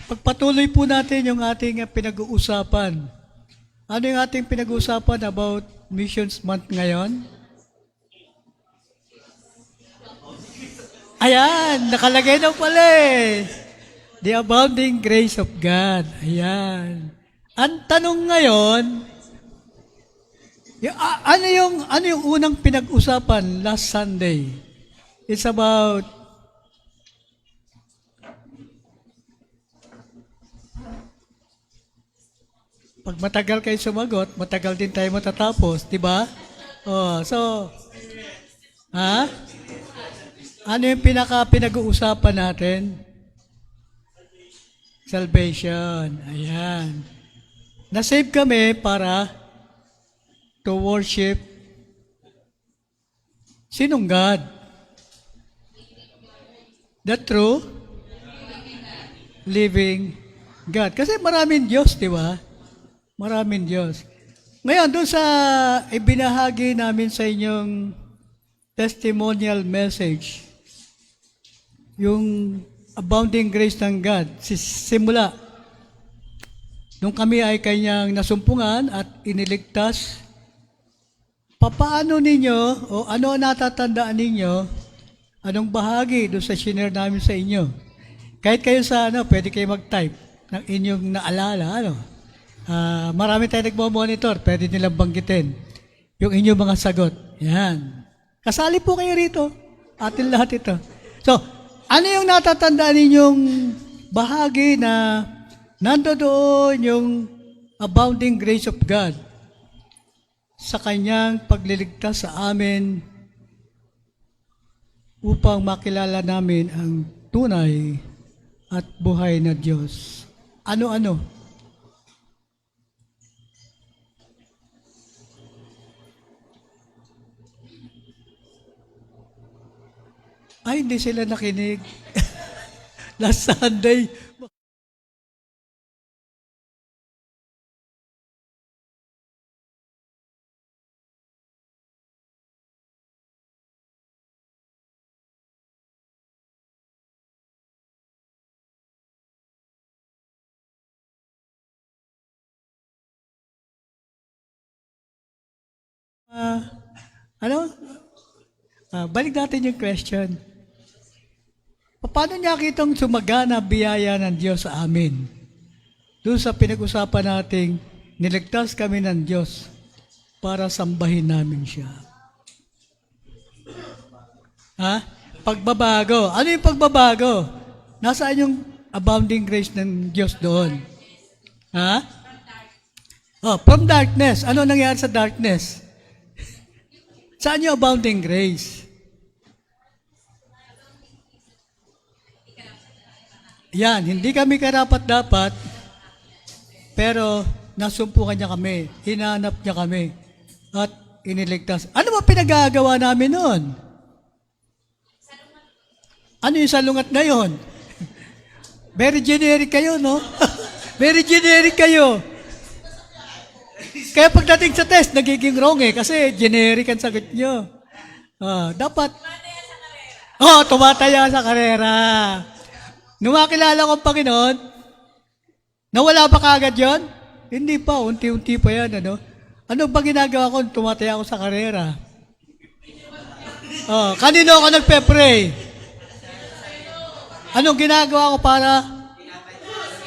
Pagpatuloy po natin yung ating pinag-uusapan. Ano yung ating pinag-uusapan about Missions Month ngayon? Ayan, nakalagay na pala eh. The abounding grace of God. Ayan. Ang tanong ngayon, ano yung unang pinag-usapan last Sunday? It's about pag matagal kayo sumagot, matagal din tayo matatapos, di ba? Oh, so, ha? Ano yung pinag-uusapan natin? Salvation. Ayan. Nasave kami para to worship sinong God? The true living God. Kasi maraming Diyos, di ba? Maraming Diyos. Ngayon, doon sa ibinahagi namin sa inyong testimonial message, yung abounding grace ng God, simula, nung kami ay kanyang nasumpungan at iniligtas, papaano ninyo, o ano ang natatandaan ninyo, anong bahagi doon sa shinare namin sa inyo? Kahit kayo sa pwede kayo mag-type ng inyong naalala, marami tayo nagmo-monitor, pwede nilang banggitin yung inyong mga sagot. Yan. Kasali po kayo rito. Atin lahat ito. So, ano yung natatandaan ninyong bahagi na nandoon yung abounding grace of God sa kanyang pagliligtas sa amin upang makilala namin ang tunay at buhay na Diyos? Ano-ano? Ay, hindi sila nakinig. Last Sunday. Ano? Balik natin yung question. Paano niya kitang sumagana biyaya ng Diyos sa amin? Doon sa pinag-usapan nating niligtas kami ng Diyos para sambahin namin siya. Ha? Pagbabago. Ano yung pagbabago? Nasaan yung abounding grace ng Diyos doon? Ha? Oh, from darkness. Ano nangyari sa darkness? Saan yung abounding grace? Yan, hindi kami karapat-dapat, pero nasumpukan niya kami, hinanap niya kami, at iniligtas. Ano ba pinagagawa namin noon? Ano yung salungat na yun? Very generic kayo, no? Very generic kayo. Kaya pagdating sa test, nagiging wrong kasi generic ang sagot nyo. Dapat, tumataya sa karera. Nung makilala ko ang Panginoon, nawala ba kaagad yun? Hindi pa, unti-unti pa yan, Ano ba ginagawa ko? Tumataya ako sa karera. Kanino ako nagpe-pray? Anong ginagawa ko para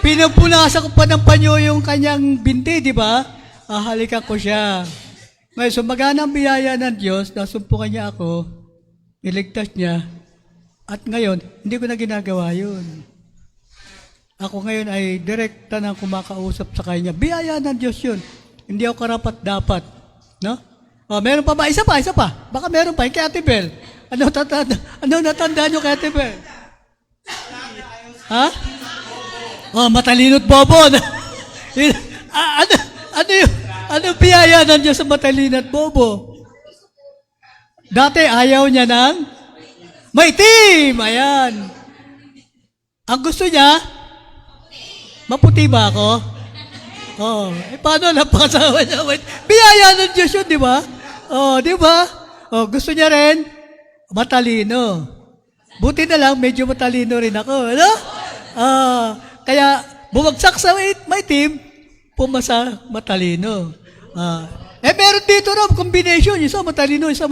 pinupunasan ko pa ng panyo yung kanyang binti, di ba? Halikan ko siya. Ngayon, sumagana ang biyaya ng Diyos, nasumpukan niya ako, niligtas niya, at ngayon, hindi ko na ginagawa yun. Ako ngayon ay direkta na kumakausap sa kanya. Biyaya ng Diyos yun. Hindi ako karapat-dapat. No? Meron pa ba? Isa pa. Baka meron pa. Kay Ate Bel. Ano natandaan nyo kay Ate Bel? Ha? Matalino't bobo. Ano biyaya ng Diyos sa matalino't bobo? Dati ayaw niya ng maitim! Ayan. Ang gusto niya, maputi ba ako? Paano napakasawa niya? Biyaya ng Diyos yun, di ba? Di ba? Gusto niya rin, matalino. Buti na lang, medyo matalino rin ako. Ano? Kaya bumagsak sa maitim, pumasa matalino. Meron dito raw combination, isa matalino, isa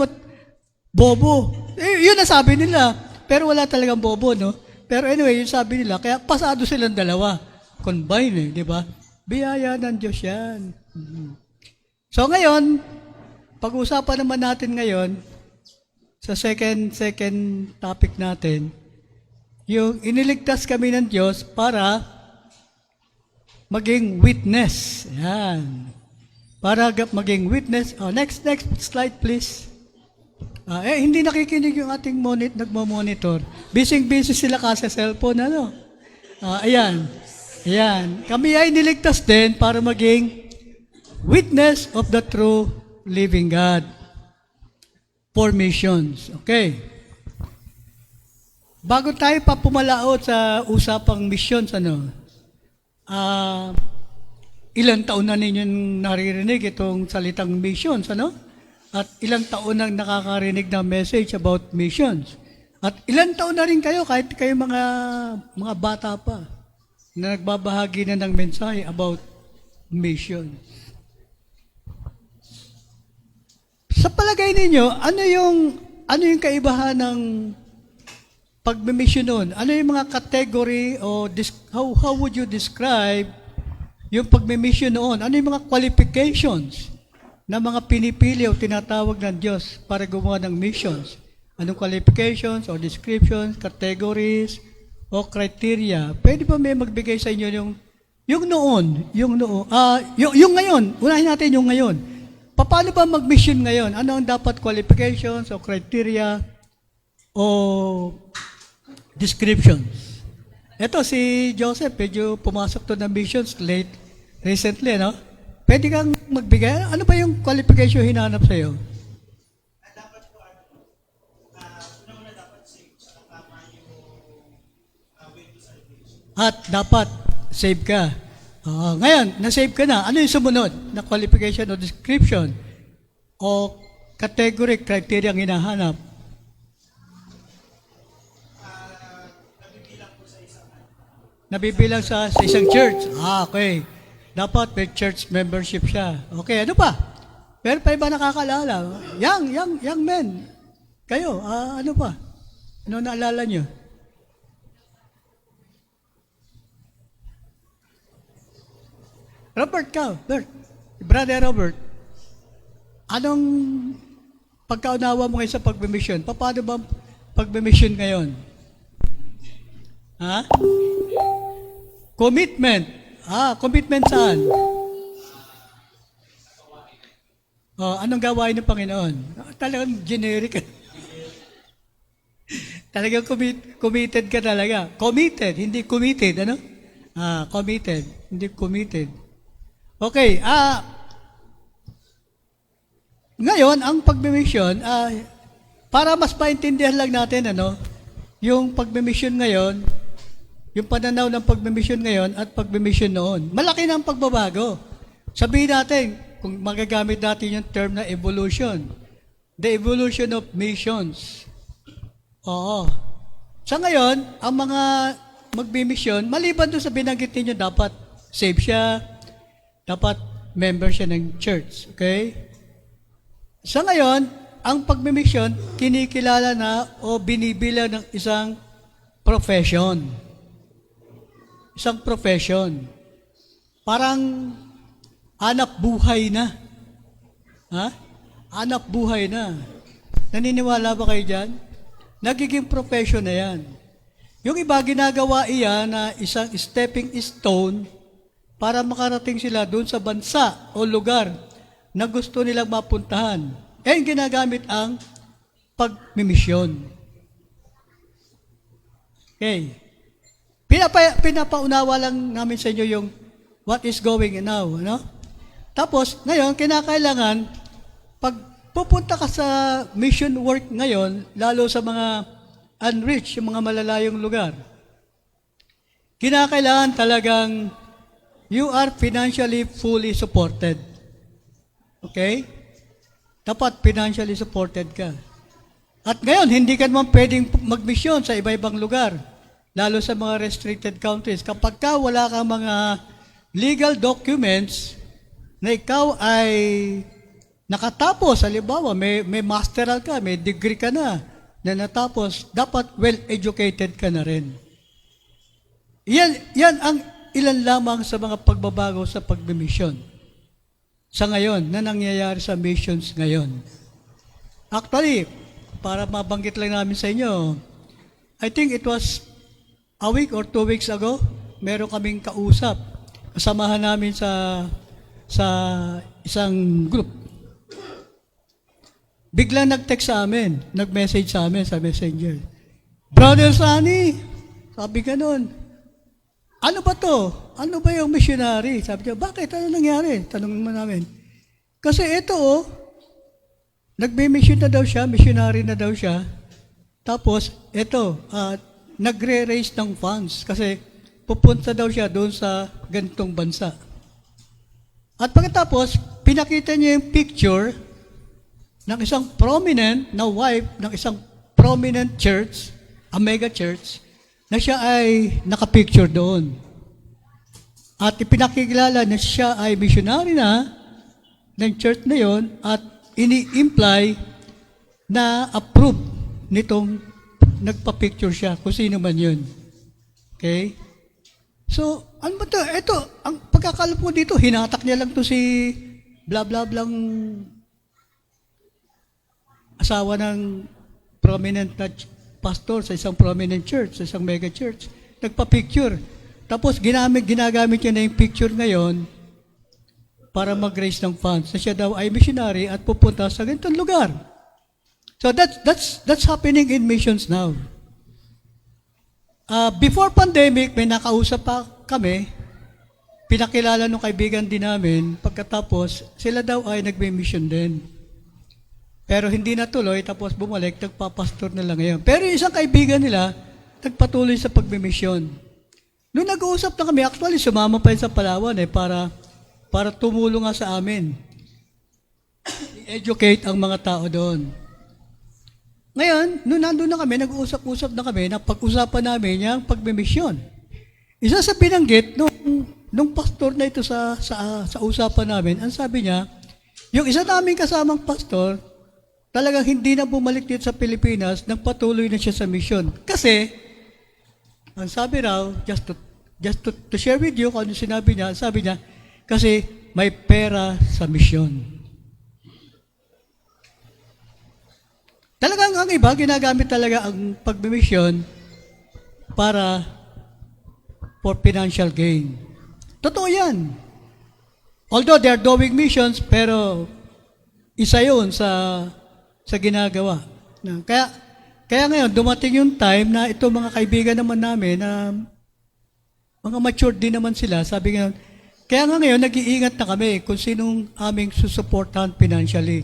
bobo. Yun ang sabi nila. Pero wala talagang bobo, no? Pero anyway, yun sabi nila, kaya pasado silang dalawa. Combine, di ba? Biyaya ng Diyos yan. So ngayon, pag-usapan naman natin ngayon, sa second topic natin, yung iniligtas kami ng Diyos para maging witness. Yan. Para maging witness. Next slide please. Hindi nakikinig yung ating nagmo-monitor. Busy sila kasi cellphone, ano? Ayan. Ayan. Kami ay niligtas din para maging witness of the true living God. For missions. Okay. Bago tayo pa pumalaot sa usapang missions, ano? Ilang taon na ninyong naririnig itong salitang missions, ano? At ilang taon nang nakakarinig ng message about missions. At ilang taon na rin kayo, kahit kayo mga bata pa, na nagbabahagi na ng mensahe about missions. Sa palagay ninyo, ano yung kaibahan ng pagmimisyon noon? Ano yung mga category o how would you describe yung pagmimisyon noon? Ano yung mga qualifications na mga pinipili o tinatawag ng Diyos para gumawa ng missions? Anong qualifications o descriptions, categories o criteria? Pwede ba may magbigay sa inyo yung ngayon? Unahin natin yung ngayon. Paano ba mag-mission ngayon? Ano ang dapat qualifications o criteria o descriptions? Ito si Joseph, medyo pumasok to ng missions recently, no? Pwede kang magbigay. Ano ba yung qualification hinanap sa'yo? Dapat po, una dapat save sa tama yung way to salvation. At dapat save ka. Ngayon, na-save ka na. Ano yung sumunod na qualification o description o category, criteria ang hinahanap? Nabibilang sa isang church. Okay. Dapat may church membership siya. Okay, ano pa? Pero pa iba nakakalala? Young men. Kayo, ano pa? Ano naalala nyo? Robert Brother Robert, anong pagkaunawa mo ngayon sa pagbimisyon? Paano ba pagbimisyon ngayon? Ha? Commitment. Commitment saan? Anong gawain ng Panginoon? Talagang generic. Talagang committed ka talaga. Committed, hindi committed, ano? Committed, hindi committed. Okay, ngayon, ang pagmimisyon, para mas maintindihan lang natin, ano, yung pagmimisyon ngayon, yung pananaw ng pagmimisyon ngayon at pagmimisyon noon. Malaki na ang pagbabago. Sabihin natin, kung magagamit natin yung term na evolution, the evolution of missions. Oo. Sa ngayon, ang mga magbimisyon, maliban doon sa binanggit ninyo, dapat save siya, dapat member siya ng church. Okay? Sa ngayon, ang pagmimisyon, kinikilala na o binibilang ng isang profession. Isang profession. Parang anak buhay na. Anak buhay na. Naniniwala ba kayo dyan? Nagiging profession na yan. Yung iba ginagawa iyan na isang stepping stone para makarating sila doon sa bansa o lugar na gusto nilang mapuntahan. Kaya ginagamit ang pagmimisyon. Okay. Pinapaunawa lang namin sa inyo yung what is going now. No? Tapos, ngayon, kinakailangan, pag pupunta ka sa mission work ngayon, lalo sa mga unreached, yung mga malalayong lugar, kinakailangan talagang you are financially fully supported. Okay? Dapat financially supported ka. At ngayon, hindi ka naman pwedeng magmisyon sa iba-ibang lugar. lalo sa mga restricted countries, kapag ka wala kang mga legal documents na ikaw ay nakatapos, halimbawa, may masteral ka, may degree ka na natapos, dapat well-educated ka na rin. Yan ang ilan lamang sa mga pagbabago sa pagbimisyon sa ngayon, na nangyayari sa missions ngayon. Actually, para mabanggit lang namin sa inyo, I think it was a week or 2 weeks ago, meron kaming kausap. Kasamahan namin sa isang group. Biglang nag-text sa amin, nag-message sa amin sa messenger. Brother Sunny, sabi ganun, ano ba to? Ano ba yung missionary? Sabi niya, bakit? Ano nangyari? Tanong naman namin. Kasi ito, nagme-mission na daw siya, missionary na daw siya. Tapos, ito, nagre-raise ng funds kasi pupunta daw siya doon sa ganitong bansa. At pagkatapos, pinakita niya yung picture ng isang prominent na wife ng isang prominent church, a mega church, na siya ay nakapicture doon. At ipinakikilala na siya ay missionary na ng church na yon at ini-imply na approve nitong nagpa-picture siya, kung sino man yun. Okay? So, ano ba ito? Ito, ang pagkakalam ko dito, hinatak niya lang to si blah blah blang asawa ng prominent na pastor sa isang prominent church, sa isang mega church. Nagpa-picture. Tapos ginagamit niya na yung picture ngayon para mag-raise ng funds na siya daw ay missionary at pupunta sa ganitong lugar. So that's happening in missions now. Before pandemic, may nakausap pa kami, pinakilala ng kaibigan din namin, pagkatapos sila daw ay nagme-mission din. Pero hindi natuloy, tapos bumalik, nagpapastor na lang ngayon. Pero yung isang kaibigan nila, nagpatuloy sa pagmimisyon. Noong nag-uusap na kami, actually, sumama pa yun sa Palawan para tumulong nga sa amin. I-educate ang mga tao doon. Ngayon, noong nandun na kami, nag-uusap-usap na kami, napag-usapan namin yung pagmimisyon. Isa sa binanggit, nung pastor na ito sa usapan namin, ang sabi niya, yung isa naming kasamang pastor, talagang hindi na bumalik dito sa Pilipinas, nagpatuloy na siya sa mission. Kasi, ang sabi raw, just to share with you kung ano sinabi niya, sabi niya, kasi may pera sa mission. Talagang ang iba, ginagamit talaga ang pagbimisyon for financial gain. Totoo yan. Although they are doing missions, pero isa yun sa ginagawa. Kaya ngayon, dumating yung time na ito mga kaibigan naman namin na mga matured din naman sila, sabi ngayon, kaya nga ngayon, nag-iingat na kami kung sinong aming susuportahan financially.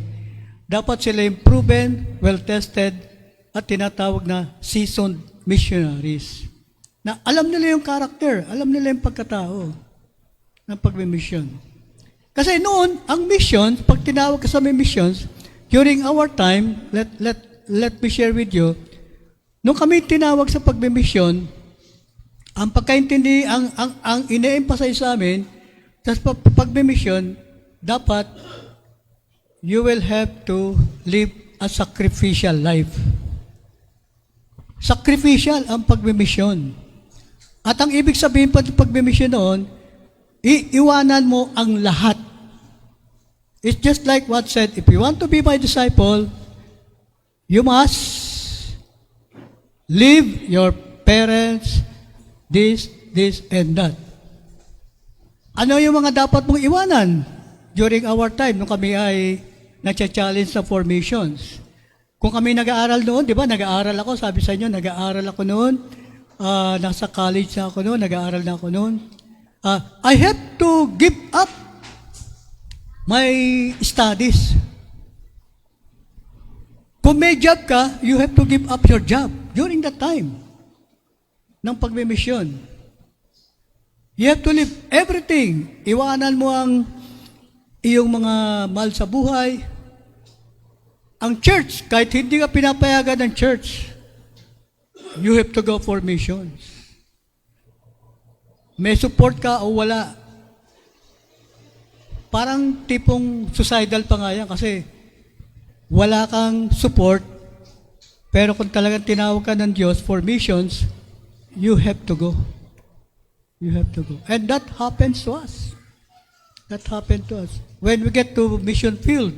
Dapat sila yung proven, well-tested, at tinatawag na seasoned missionaries. Na alam nila yung character, alam nila yung pagkatao ng pagmimisyon. Kasi noon, ang mission, pag tinawag ka sa may missions, during our time, let me share with you, nung kami tinawag sa pagmimisyon, ang pagkaintindi, ang ine-emphasize sa amin, sa pagmimisyon, dapat you will have to live a sacrificial life. Sacrificial ang pagmimisyon. At ang ibig sabihin pa ng pagmimisyon noon, iiwanan mo ang lahat. It's just like what said, if you want to be my disciple, you must leave your parents, this, and that. Ano yung mga dapat mong iwanan during our time nung kami ay nag-challenge sa formations? Kung kami nag-aaral noon, di ba, nag-aaral ako, sabi sa inyo, nag-aaral ako noon, nasa college na ako noon, nag-aaral na ako noon. I have to give up my studies. Kung may job ka, you have to give up your job during that time ng pagmimisyon. You have to leave everything. Iwanan mo ang iyong mga mahal sa buhay. Ang church, kahit hindi ka pinapayagan ng church, you have to go for missions. May support ka o wala. Parang tipong suicidal pa nga yan kasi wala kang support, pero kung talagang tinawag ka ng Diyos for missions, you have to go. You have to go. And that happens to us. That happened to us. When we get to mission field,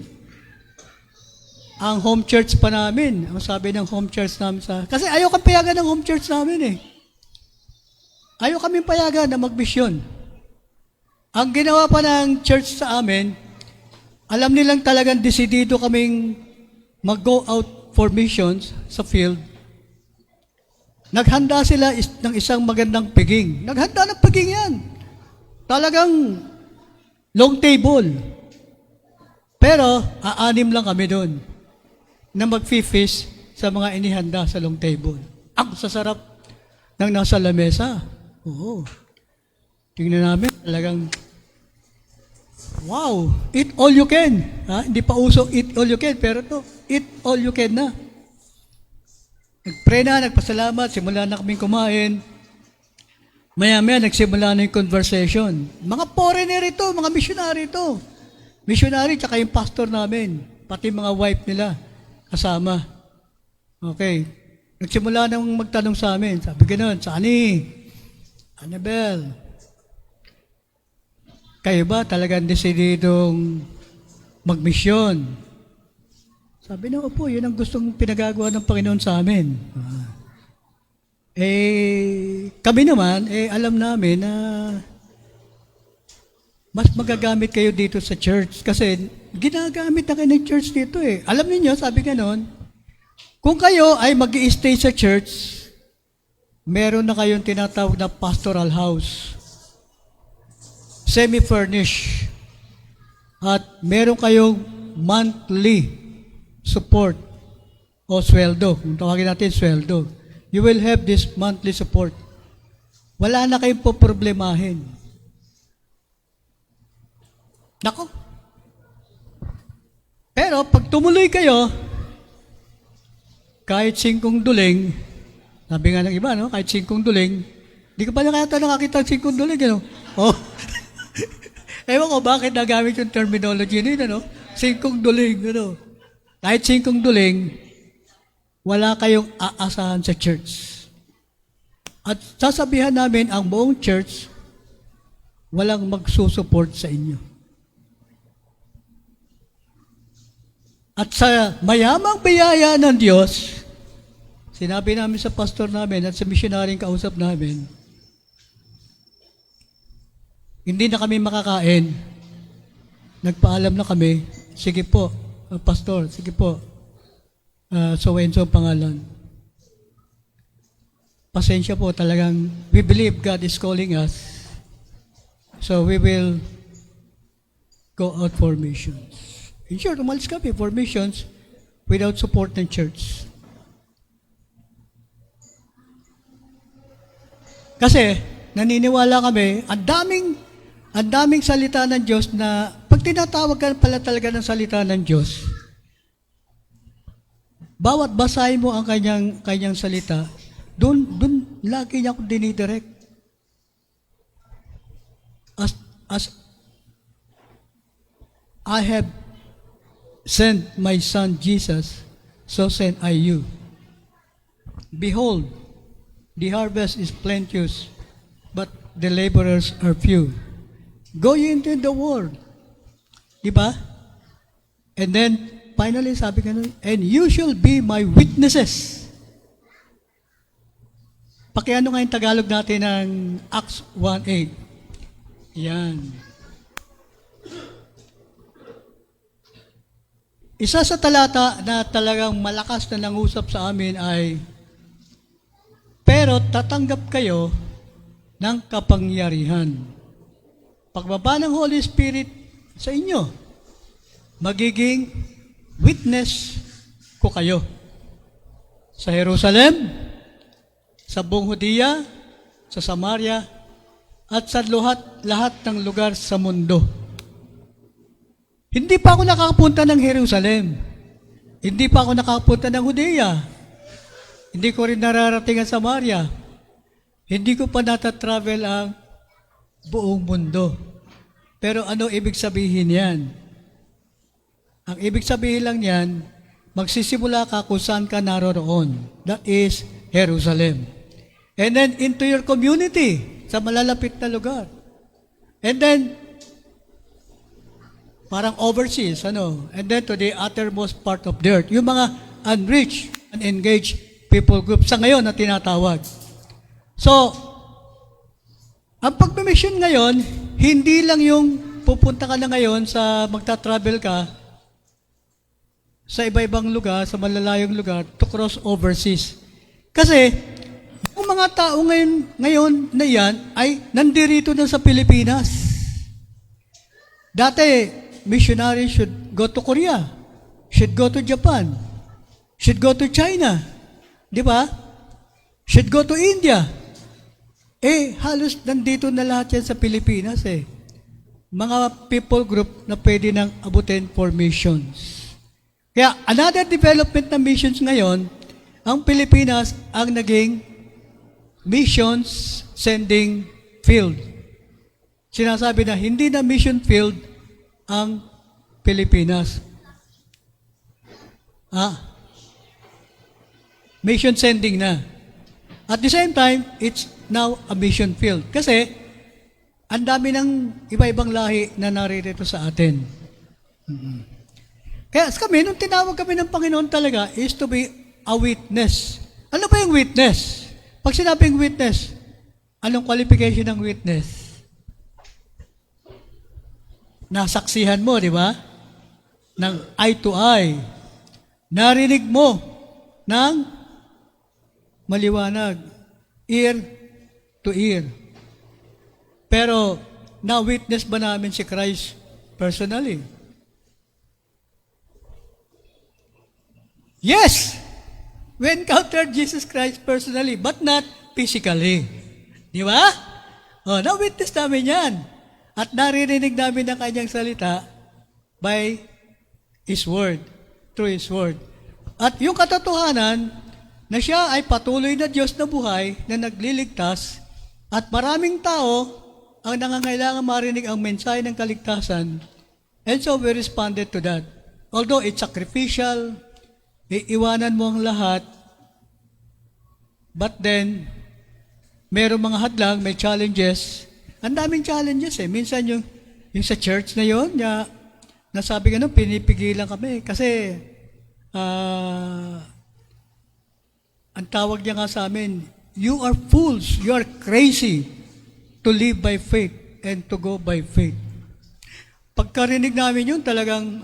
ang home church pa namin, ang sabi ng home church namin kasi ayaw kang payagan ng home church namin eh. Ayaw kami payagan na magmisyon. Ang ginawa pa ng church sa amin, alam nilang talagang desidido kaming mag-go out for missions sa field. Naghanda sila ng isang magandang piging. Naghanda ng piging yan. Talagang long table. Pero, aanim lang kami doon na mag-feast sa mga inihanda sa long table. Ang sasarap ng nasa lamesa. Oo. Tingnan namin, talagang, wow, eat all you can. Ha? Hindi pa uso eat all you can, pero to eat all you can na. Nag-pray na, nagpasalamat, simula na kaming kumain. Maya-maya, nagsimula na yung conversation. Mga foreigner ito, mga missionary ito. Missionary, tsaka yung pastor namin, pati mga wife nila, kasama. Okay. Nagsimula nang magtanong sa amin. Sabi gano'n, Sani, Annabelle, kayo ba talagang desididong magmisyon? Sabi na, opo, yun ang gustong pinagagawa ng Panginoon sa amin. Kami naman, alam namin na mas magagamit kayo dito sa church kasi ginagamit na kayo ng church dito eh. Alam niyo, sabi ganon, kung kayo ay mag-i-stay sa church, meron na kayong tinatawag na pastoral house, semi-furnished, at meron kayong monthly support o sweldo. Kung tawagin natin sweldo, you will have this monthly support. Wala na kayong poproblemahin. Nako. Pero pag tumuloy kayo, kahit 5 duling, sabi nga ng iba, no? Kahit 5 duling, di ka pa na kaya nakakita ng 5 duling, ano? Oh. Ewan ko bakit nagamit yung terminology nito, no? 5 duling, ano? Kahit 5 duling, wala kayong aasahan sa church. At sasabihan namin ang buong church, walang magsusupport sa inyo. At sa mayamang biyaya ng Diyos, sinabi namin sa pastor namin at sa missionaryong kausap namin, hindi na kami makakain. Nagpaalam na kami, sige po, pastor, sige po, so and so pangalan. Pasensya po talagang, we believe God is calling us, so we will go out for missions. In short, umalis kami for missions without support ng church. Kasi, naniniwala kami, ang daming salita ng Diyos na, pag tinatawag ka pala talaga ng salita ng Diyos, bawat basahin mo ang kanyang salita, doon lagi niya akong dinidirect. As I have sent my son Jesus, so send I you. Behold, the harvest is plenteous, but the laborers are few. Go ye into the world. Diba? And then, finally, sabi ka nun, and you shall be my witnesses. Pakiano nga yung Tagalog natin ng Acts 1:8. Yan. Isa sa talata na talagang malakas na nangusap sa amin ay, pero tatanggap kayo ng kapangyarihan. Pagbaba ng Holy Spirit sa inyo, magiging witness ko kayo sa Jerusalem, sa buong Judea, sa Samaria, at sa lahat ng lugar sa mundo. Hindi pa ako nakakapunta ng Jerusalem. Hindi pa ako nakakapunta ng Judea. Hindi ko rin nararating ang Samaria. Hindi ko pa natatravel ang buong mundo. Pero ano ibig sabihin yan? Ang ibig sabihin lang yan, magsisimula ka kung saan ka naroroon. That is Jerusalem. And then into your community, sa malalapit na lugar. And then, parang overseas, and then to the uttermost part of the earth. Yung mga unreached, unengaged people group sa ngayon na tinatawag. So, ang pagmimission ngayon, hindi lang yung pupunta ka na ngayon sa magta-travel ka sa iba-ibang lugar, sa malalayong lugar, to cross overseas. Kasi, yung mga tao ngayon na yan ay nandirito na sa Pilipinas. Dati, missionaries should go to Korea, should go to Japan, should go to China, di ba? Should go to India. Halos nandito na lahat yan sa Pilipinas Mga people group na pwede nang abutin for missions. Kaya another development na missions ngayon, ang Pilipinas ang naging missions sending field. Sinasabi na hindi na mission field ang Pilipinas. Mission sending na. At the same time, it's now a mission field. Kasi, ang dami ng iba-ibang lahi na naririto sa atin. Kaya kami, nung tinawag kami ng Panginoon talaga, is to be a witness. Ano ba yung witness? Pag sinabing witness, anong qualification ng witness? Nasaksihan mo, di ba? Ng eye to eye. Narinig mo ng maliwanag. Ear to ear. Pero, na-witness ba namin si Christ personally? Yes! We encountered Jesus Christ personally, but not physically. Di ba? Na-witness namin yan. At naririnig namin ang kanyang salita by His Word, through His Word. At yung katotohanan na siya ay patuloy na Diyos na buhay na nagliligtas at maraming tao ang nangangailangan marinig ang mensahe ng kaligtasan. And so we responded to that. Although it's sacrificial, iiwanan mo ang lahat, but then, merong mga hadlang, may challenges. Ang daming challenges Minsan yung sa church na yon, nasabi ka pinipigilan kami. Kasi, ang tawag niya nga sa amin, you are fools, you are crazy to live by faith and to go by faith. Pagkarinig namin yun, talagang,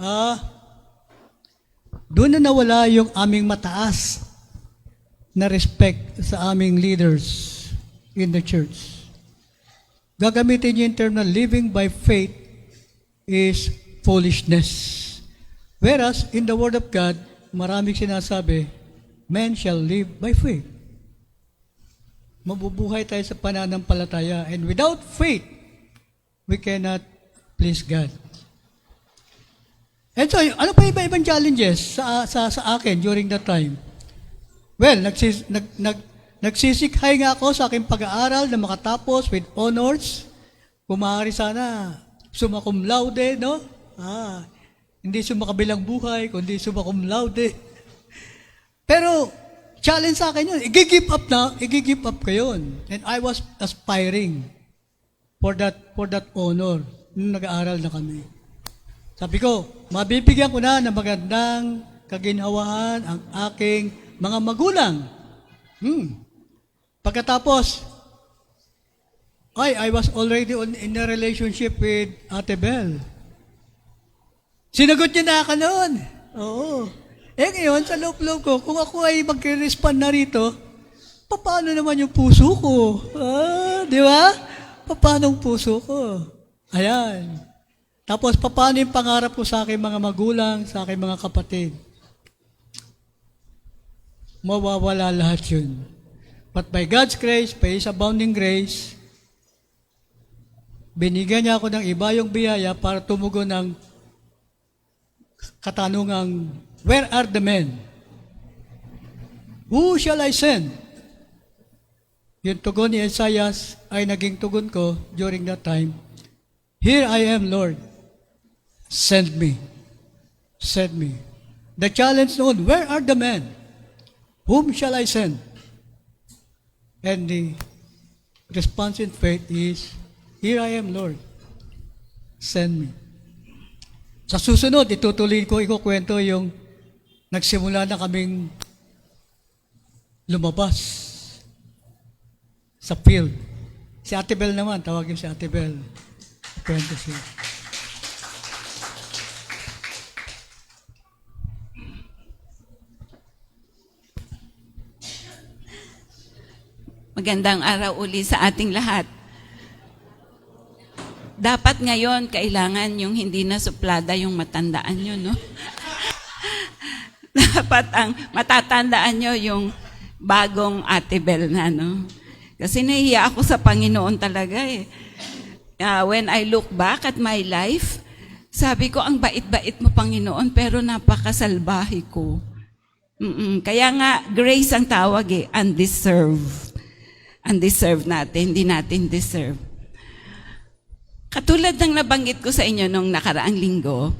doon na nawala yung aming mataas na respect sa aming leaders in the church. Gagamitin yung term na living by faith is foolishness. Whereas, in the Word of God, maraming sinasabi, men shall live by faith. Mabubuhay tayo sa pananampalataya. And without faith, we cannot please God. And so, ano pa iba-ibang challenges sa akin during that time? Well, nagsisikhay nga ako sa aking pag-aaral na makatapos with honors. Kung maaari sana, summa cum laude, no? Hindi summa kabilang buhay, kundi summa cum laude. Pero, challenge sa akin yun. I-give up ko yun. And I was aspiring for that honor nung nag-aaral na kami. Sabi ko, mabibigyan ko na ng magandang kaginhawaan ang aking mga magulang. Pagkatapos, I was already in a relationship with Ate Bel. Sinagot niya na ako noon. Oo. Ngayon, sa loob-loob ko, kung ako ay mag-respond na rito, paano naman yung puso ko? Di ba? Paano ang puso ko? Ayan. Tapos, paano yung pangarap ko sa aking mga magulang, sa aking mga kapatid? Mawawala lahat yun. But by God's grace, by His abounding grace, binigyan niya ako ng iba yung biyaya para tumugon ng katanungang, where are the men? Who shall I send? yung tugon ni Isaias ay naging tugon ko during that time. Here I am, Lord. Send me. Send me. The challenge noon, where are the men? Whom shall I send? And the response in faith is, here I am, Lord. Send me. Sa susunod, itutuloy ko, ikukwento yung nagsimula na kaming lumabas sa field. Si Ate Bel naman, tawagin si Ate Bel. Kwento siya. Magandang araw uli sa ating lahat. Dapat ngayon, kailangan yung hindi na suplada yung matandaan nyo, no? Dapat ang matatandaan nyo yung bagong Ate Bel na, no? Kasi nahihiya ako sa Panginoon talaga eh. When I look back at my life, sabi ko, ang bait-bait mo, Panginoon, pero napakasalbahe ko. Kaya nga, grace ang tawag eh, undeserved. Undeserved natin, hindi natin deserve. Katulad ng nabanggit ko sa inyo nung nakaraang linggo,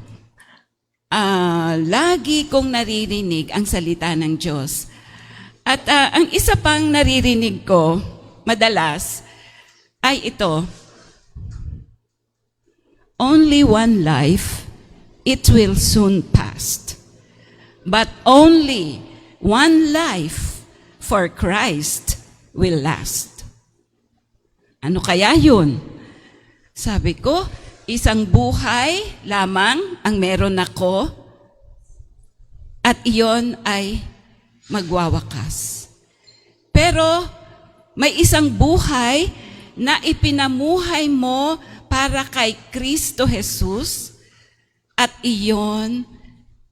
lagi kong naririnig ang salita ng Diyos. At ang isa pang naririnig ko, madalas, ay ito, only one life, it will soon pass. But only one life for Christ will last. Ano kaya yun? Sabi ko, isang buhay lamang ang meron ako at iyon ay magwawakas. Pero may isang buhay na ipinamuhay mo para kay Kristo Jesus at iyon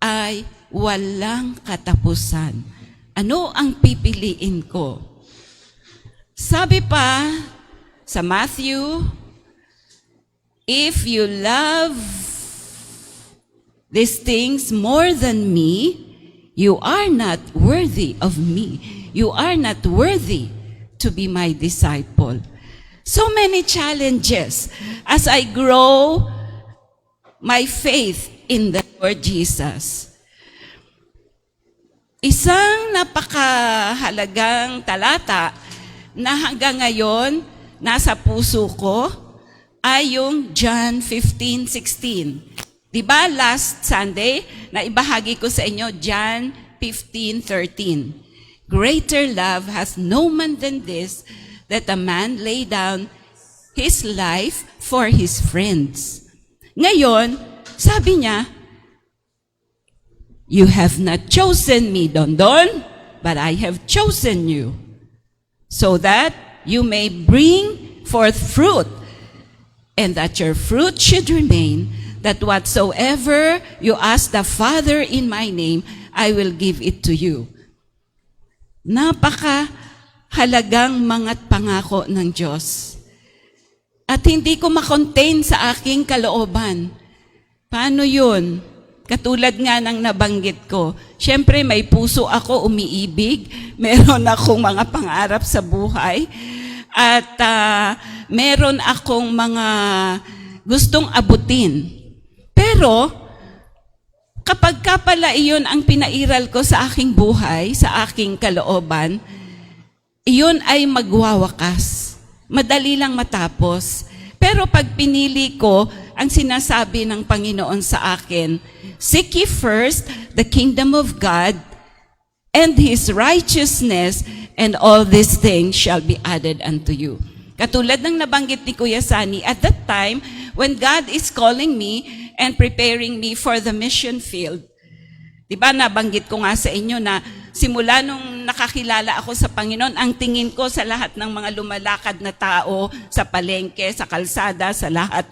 ay walang katapusan. Ano ang pipiliin ko? Sabi pa sa Matthew, if you love these things more than me, you are not worthy of me. You are not worthy to be my disciple. So many challenges as I grow my faith in the Lord Jesus. Isang napakahalagang talata na hanggang ngayon nasa puso ko ay yung John 15:16. Diba last Sunday, naibahagi ko sa inyo John 15:13. Greater love hath no man than this, that a man lay down his life for his friends. Ngayon, sabi niya, you have not chosen me, Dondon, but I have chosen you, so that you may bring forth fruit, and that your fruit should remain, that whatsoever you ask the Father in my name, I will give it to you. Napaka-halagang mangat pangako ng Diyos. At hindi ko makontain sa aking kalooban. Paano yun? Katulad nga ng nabanggit ko. Siyempre, may puso ako umiibig. Meron akong mga pangarap sa buhay. At meron akong mga gustong abutin. Pero, kapag ka pala iyon ang pinairal ko sa aking buhay, sa aking kalooban, iyon ay magwawakas. Madali lang matapos. Pero pag pinili ko, ang sinasabi ng Panginoon sa akin, seek ye first the kingdom of God and His righteousness, and all these things shall be added unto you. Katulad ng nabanggit ni Kuya Sani, at that time, when God is calling me and preparing me for the mission field, diba nabanggit ko nga sa inyo na simula nung nakakilala ako sa Panginoon, ang tingin ko sa lahat ng mga lumalakad na tao, sa palengke, sa kalsada, sa lahat,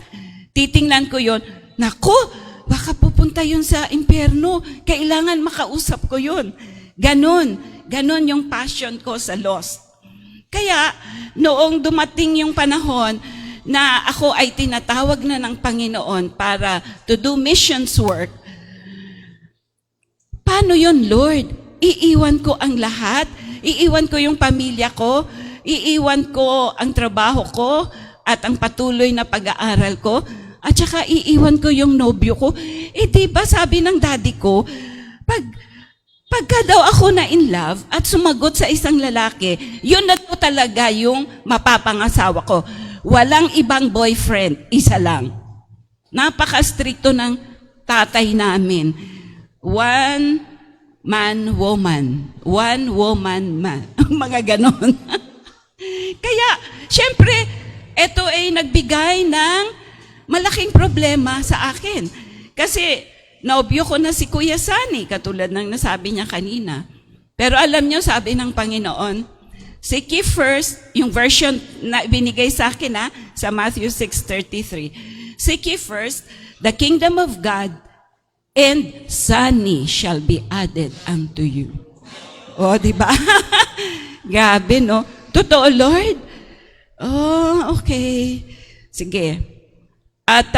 titingnan ko yon, naku, baka pupunta yun sa impyerno, kailangan makausap ko yun. Ganon yung passion ko sa lost. Kaya, noong dumating yung panahon na ako ay tinatawag na ng Panginoon para to do missions work, paano yun, Lord? Iiwan ko ang lahat? Iiwan ko yung pamilya ko? iiwan ko ang trabaho ko at ang patuloy na pag-aaral ko, at saka iiwan ko yung nobyo ko. Eh di ba sabi ng daddy ko, pagka daw ako na in love at sumagot sa isang lalaki, yun na to talaga yung mapapangasawa ko. Walang ibang boyfriend, isa lang. Napaka-stricto ng tatay namin. One man, woman. One woman, man. Mga ganon. Kaya, syempre, ito ay nagbigay ng malaking problema sa akin. Kasi, naobyo ko na si Kuya Sani, katulad ng nasabi niya kanina. Pero alam niyo, sabi ng Panginoon, seek ye first, yung version na binigay sa akin sa Matthew 6:33. Seek ye first the kingdom of God, and Sani shall be added unto you. O, di ba? Grabe, no? Totoo, Lord? Oh, okay. Sige. At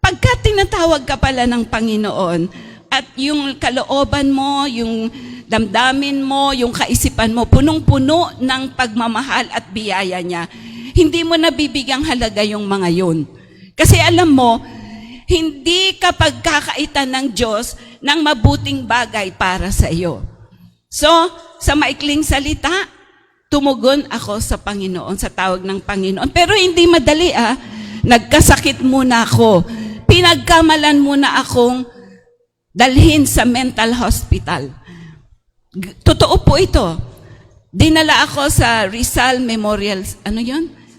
pagka tinatawag ka pala ng Panginoon, at yung kalooban mo, yung damdamin mo, yung kaisipan mo, punong-puno ng pagmamahal at biyaya niya, hindi mo nabibigyang halaga yung mga yun. Kasi alam mo, hindi ka pagkakaitan ng Diyos ng mabuting bagay para sa iyo. So, sa maikling salita, tumugon ako sa Panginoon, sa tawag ng Panginoon. Pero hindi madali nagkasakit muna ako. Pinagkamalan muna akong dalhin sa mental hospital. Totoo po ito. Dinala ako sa Rizal Memorial,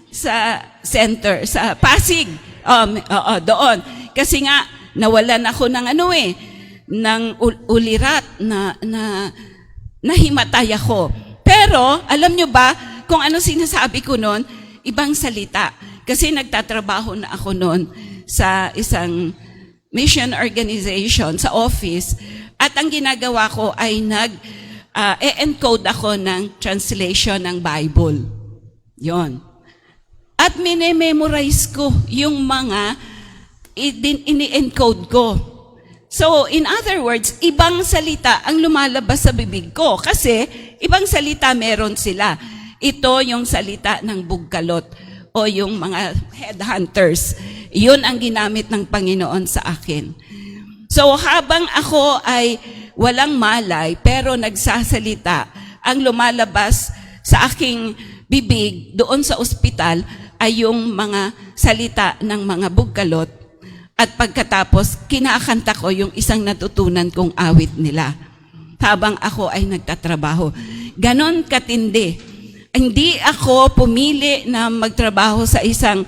sa center, sa Pasig. Doon. Kasi nga, nawalan ako ng ng ulirat na nahimatay ako. Pero, alam nyo ba, kung ano sinasabi ko noon, ibang salita. Kasi nagtatrabaho na ako noon sa isang mission organization, sa office, at ang ginagawa ko ay e-encode ako ng translation ng Bible. Yon. At mine-memorize ko yung mga ini-encode ko. So, in other words, ibang salita ang lumalabas sa bibig ko kasi ibang salita meron sila. Ito yung salita ng bugkalot o yung mga headhunters. Yun ang ginamit ng Panginoon sa akin. So, habang ako ay walang malay pero nagsasalita, ang lumalabas sa aking bibig doon sa ospital ay yung mga salita ng mga bugkalot. At pagkatapos, kinakanta ko yung isang natutunan kong awit nila habang ako ay nagtatrabaho. Ganon katindi. Hindi ako pumili na magtrabaho sa isang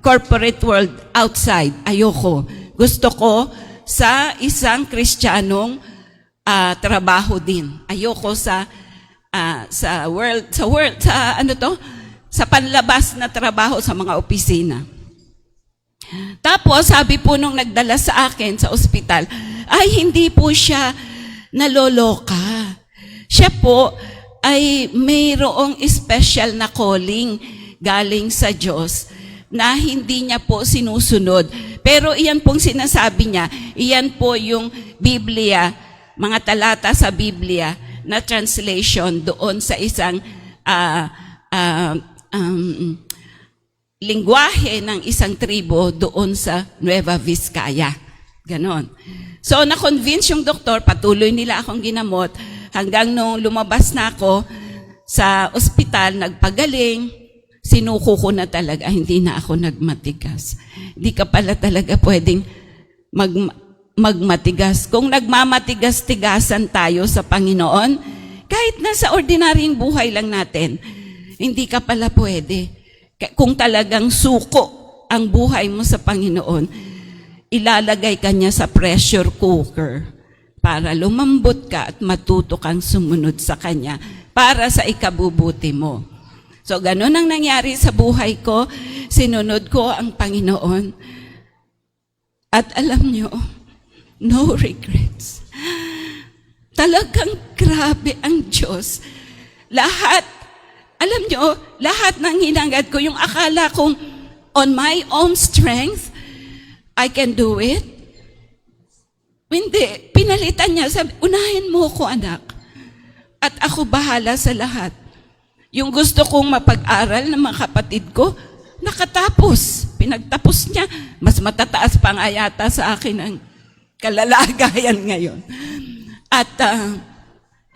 corporate world outside. Ayoko. Gusto ko sa isang Kristiyanong trabaho din. Ayoko sa panlabas na trabaho sa mga opisina. Tapos, sabi po nung nagdala sa akin sa ospital, ay hindi po siya naloloka. Siya po ay mayroong special na calling galing sa Diyos na hindi niya po sinusunod. Pero iyan pong sinasabi niya, iyan po yung Biblia, mga talata sa Biblia na translation doon sa isang lingwahe ng isang tribo doon sa Nueva Vizcaya. Ganon. So, na-convince yung doktor, patuloy nila akong ginamot, hanggang nung lumabas na ako sa ospital, nagpagaling, sinuko ko na talaga, hindi na ako nagmatigas. Hindi ka pala talaga pwedeng magmatigas. Kung nagmamatigas-tigasan tayo sa Panginoon, kahit nasa ordinaryong buhay lang natin, hindi ka pala pwede. Kung talagang suko ang buhay mo sa Panginoon, ilalagay ka niya sa pressure cooker para lumambot ka at matuto kang sumunod sa Kanya para sa ikabubuti mo. So, ganun ang nangyari sa buhay ko. Sinunod ko ang Panginoon. At alam nyo, no regrets. Talagang grabe ang Diyos. Alam nyo, lahat ng hinangad ko, yung akala kong on my own strength, I can do it. Hindi, pinalitan niya, sabi, unahin mo ko anak, at ako bahala sa lahat. Yung gusto kong mapag-aral ng mga kapatid ko, nakatapos. Pinagtapos niya. Mas matataas pa nga yata sa akin ang kalalagayan ngayon. At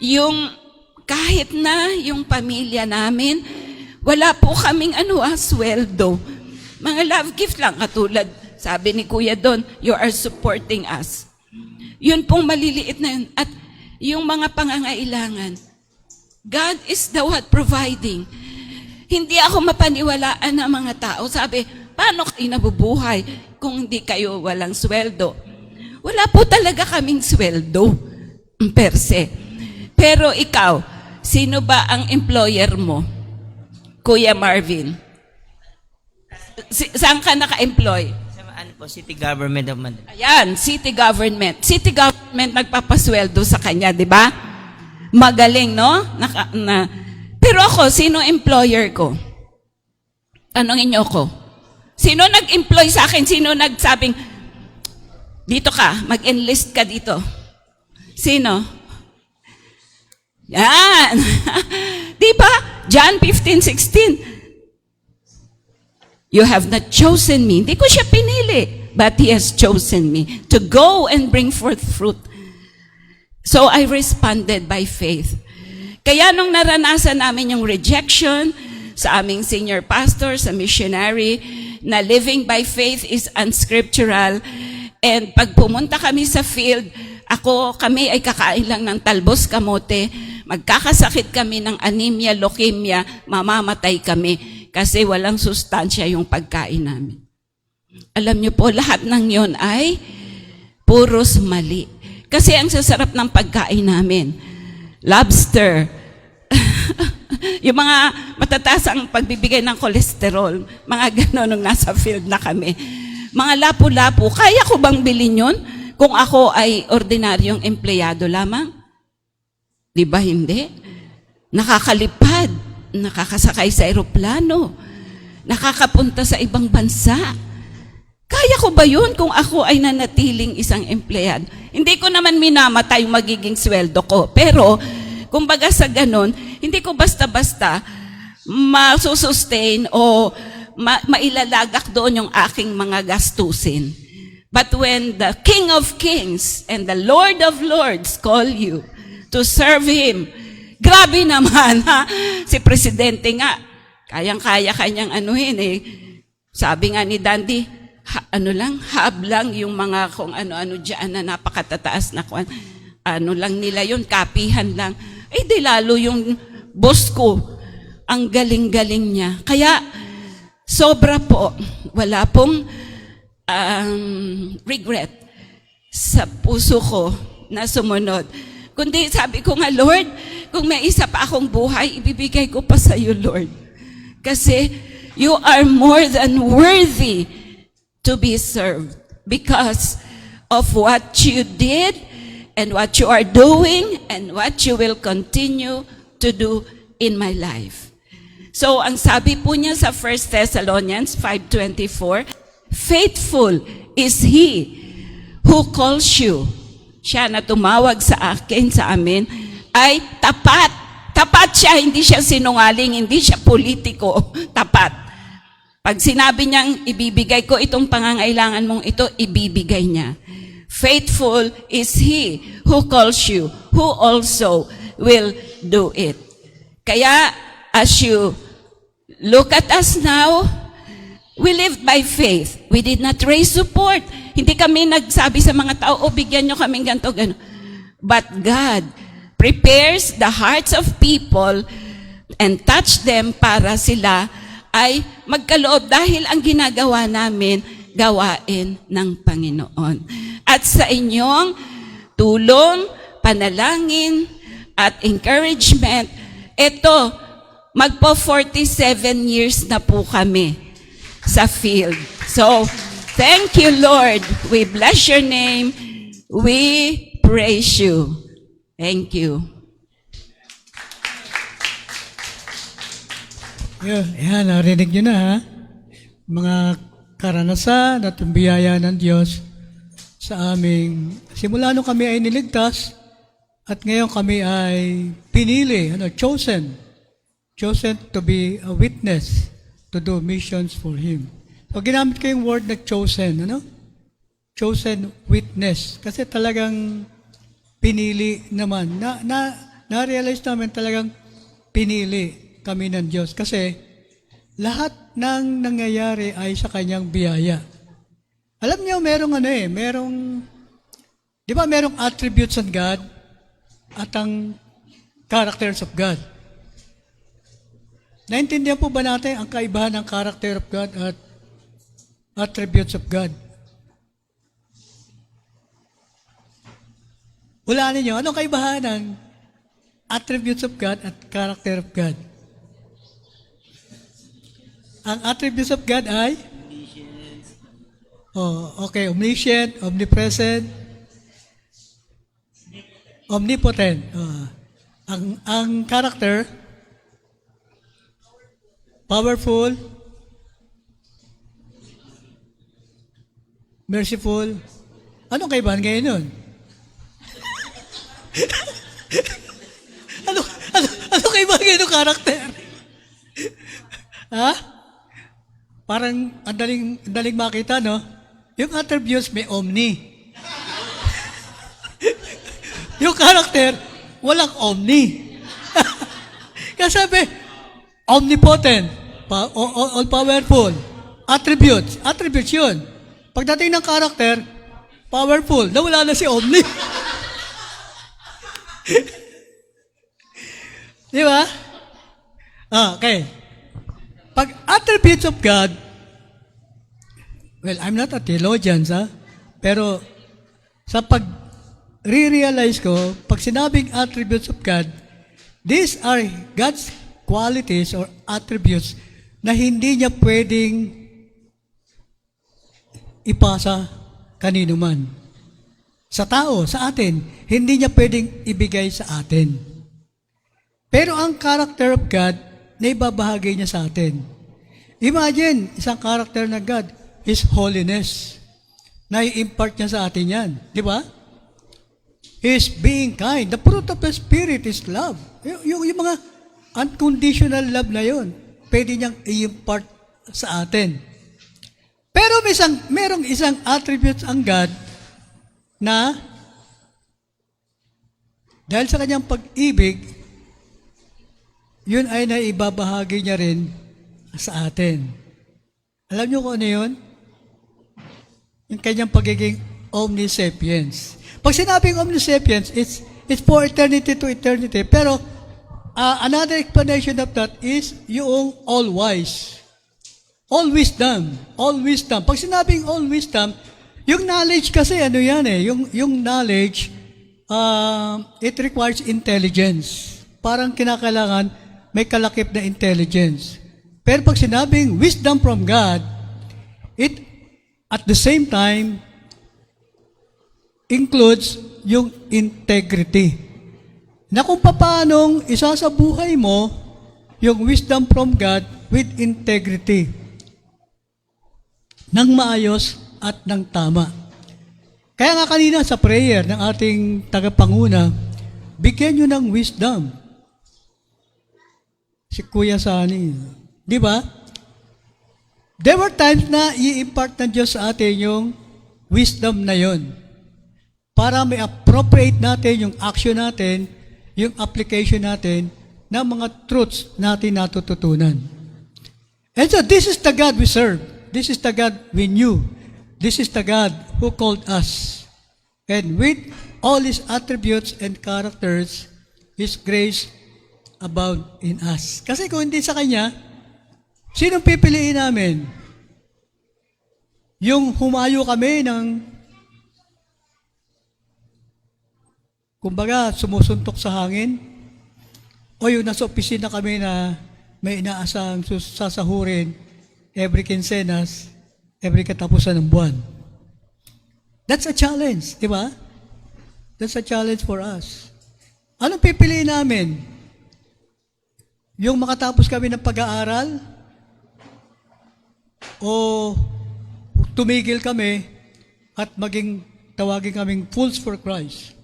yung kahit na yung pamilya namin, wala po kaming sweldo. Mga love gift lang, katulad, sabi ni Kuya Don, you are supporting us. Yun pong maliliit na yun. At yung mga pangangailangan, God is the one providing. Hindi ako mapaniwalaan ng mga tao. Sabi, paano kayo nabubuhay kung hindi kayo walang sweldo? Wala po talaga kaming sweldo, per se. Pero ikaw, sino ba ang employer mo? Kuya Marvin. Saan ka naka-employ? City Government of Manila. Ayan, city government. City government nagpapasweldo sa kanya, di ba? Magaling, no? Pero ako, sino employer ko? Tanongin niyo ko. Sino nag-employ sa akin? Sino nagsabing, dito ka, mag-enlist ka dito? Sino? Yan. Di ba? John 15:16. You have not chosen me. Hindi ko siya pinili. But He has chosen me to go and bring forth fruit. So I responded by faith. Kaya nung naranasan namin yung rejection sa aming senior pastor, sa missionary, na living by faith is unscriptural. And pag pumunta kami sa field, kami ay kakain lang ng talbos kamote, magkakasakit kami ng anemia, leukemia, mamamatay kami kasi walang sustansya yung pagkain namin. Alam niyo po, lahat ng yon ay puros mali. Kasi ang sasarap ng pagkain namin, lobster, yung mga matataas ang pagbibigay ng kolesterol, mga gano'n nung nasa field na kami. Mga lapu-lapu, kaya ko bang bilhin yun kung ako ay ordinaryong empleyado lamang? Di ba hindi? Nakakalipad, nakakasakay sa eroplano, nakakapunta sa ibang bansa. Kaya ko ba yun kung ako ay nanatiling isang empleyado? Hindi ko naman minamatay yung magiging sweldo ko. Pero, kumbaga sa ganun, hindi ko basta-basta masusustain o mailalagak doon yung aking mga gastusin. But when the King of Kings and the Lord of Lords call you to serve Him, grabe naman, ha? Si Presidente nga, kayang-kaya kanyang anuhin eh. Sabi nga ni Dandy, hab lang yung mga kung ano-ano dyan na napakatataas na kung ano lang nila yun, kapihan lang. Eh di lalo yung boss ko, ang galing-galing niya. Kaya, sobra po, wala pong regret sa puso ko na sumunod. Kundi sabi ko nga, Lord, kung may isa pa akong buhay, ibibigay ko pa sa iyo, Lord. Kasi you are more than worthy to be served because of what you did and what you are doing and what you will continue to do in my life. So, ang sabi po niya sa 1 Thessalonians 5:24, faithful is He who calls you. Siya na tumawag sa akin, sa amin, ay tapat. Tapat siya, hindi siya sinungaling, hindi siya politiko. Tapat. Pag sinabi niyang ibibigay ko itong pangangailangan mong ito, ibibigay niya. Faithful is He who calls you, who also will do it. Kaya, as you look at us now, we lived by faith. We did not raise support. Hindi kami nagsabi sa mga tao, bigyan nyo kaming ganito, gano'n. But God prepares the hearts of people and touch them para sila ay magkaloob dahil ang ginagawa namin, gawain ng Panginoon. At sa inyong tulong, panalangin, at encouragement, ito, magpo 47 years na po kami sa field. So, thank you, Lord. We bless your name. We praise you. Thank you. Yan, narinig nyo na ha. Mga karanasan at yung biyaya ng Diyos sa aming, simula nung kami ay niligtas at ngayon kami ay pinili, chosen chosen to be a witness to do missions for Him. So, ginamit ko yung word na chosen, ano? Chosen witness. Kasi talagang pinili naman. Na-realize namin talagang pinili kami ng Diyos. Kasi lahat ng nangyayari ay sa Kanyang biyaya. Alam niyo, di ba merong attributes of God at ang characters of God. Naintindihan po ba natin ang kaibahan ng character of God at attributes of God? Wala ninyo, anong kaibahan ng attributes of God at character of God? Ang attributes of God ay? Omniscient, omnipresent, omnipotent. Ang character, powerful, merciful. Anong kaibahan ngayon nun? ano kaibahan ngayon ng character? Ha? Parang ang daling makita, no? Yung attributes may omni. Yung character, walang omni. Kasi sabi, omnipotent, all-powerful, attributes yun. Pagdating ng character, powerful, nawala na si omni. Di ba? Okay. Pag attributes of God, well, I'm not a theologian, pero sa pag-realize ko, pag sinabing attributes of God, these are God's qualities or attributes na hindi niya pwedeng ipasa kanino man. Sa tao, sa atin, hindi niya pwedeng ibigay sa atin. Pero ang character of God, na ibabahagi niya sa atin. Imagine, isang character ng God, His holiness. Na i-impart niya sa atin yan. Di ba? His being kind. The fruit of the Spirit is love. Yung mga unconditional love na yun, pwede niyang i-impart sa atin. Pero merong isang attribute ang God na dahil sa kanyang pag-ibig, yun ay naibabahagi niya rin sa atin. Alam niyo kung ano yun? Yung kanyang pagiging omnisapience. Pag sinabing omnisapience, it's for eternity to eternity. Pero another explanation of that is yung all-wise. All wisdom. All wisdom. Pag sinabing all wisdom, yung knowledge kasi ano yan yung knowledge, it requires intelligence. Parang kinakailangan may kalakip na intelligence. Pero pag sinabing wisdom from God, it at the same time includes yung integrity. Na kung paanong isasabuhay mo yung wisdom from God with integrity. Nang maayos at nang tama. Kaya nga kanina sa prayer ng ating tagapanguna, bigyan nyo ng wisdom. Si Kuya Sani. Di ba? There were times na i-impart ng Diyos sa atin yung wisdom na yon para may appropriate natin yung action natin, yung application natin ng mga truths natin natututunan. And so this is the God we serve. This is the God we knew. This is the God who called us. And with all His attributes and characters, His grace abound in us. Kasi kung hindi sa Kanya, sinong pipiliin namin? Yung humayo kami ng, kumbaga, sumusuntok sa hangin? O yung nasa opisina kami na may inaasang sasahurin every quincenas, every katapusan ng buwan? That's a challenge, di ba? That's a challenge for us. Anong pipiliin namin? Yung makatapos kami ng pag-aaral? O tumigil kami at maging tawagin kaming fools for Christ?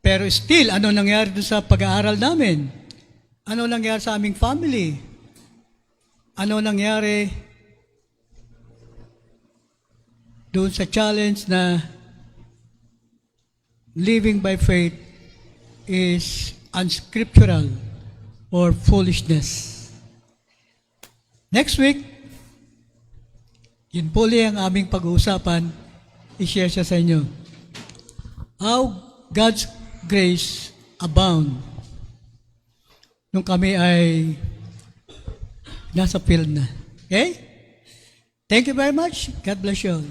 Pero still, ano nangyari doon sa pag-aaral namin? ano nangyari sa aming family, ano nangyari doon sa challenge na living by faith is unscriptural or foolishness. Next week, yun po ang aming pag-uusapan, i-share siya sa inyo. How God's grace abound nung kami ay nasa field na. Okay? Thank you very much. God bless you all.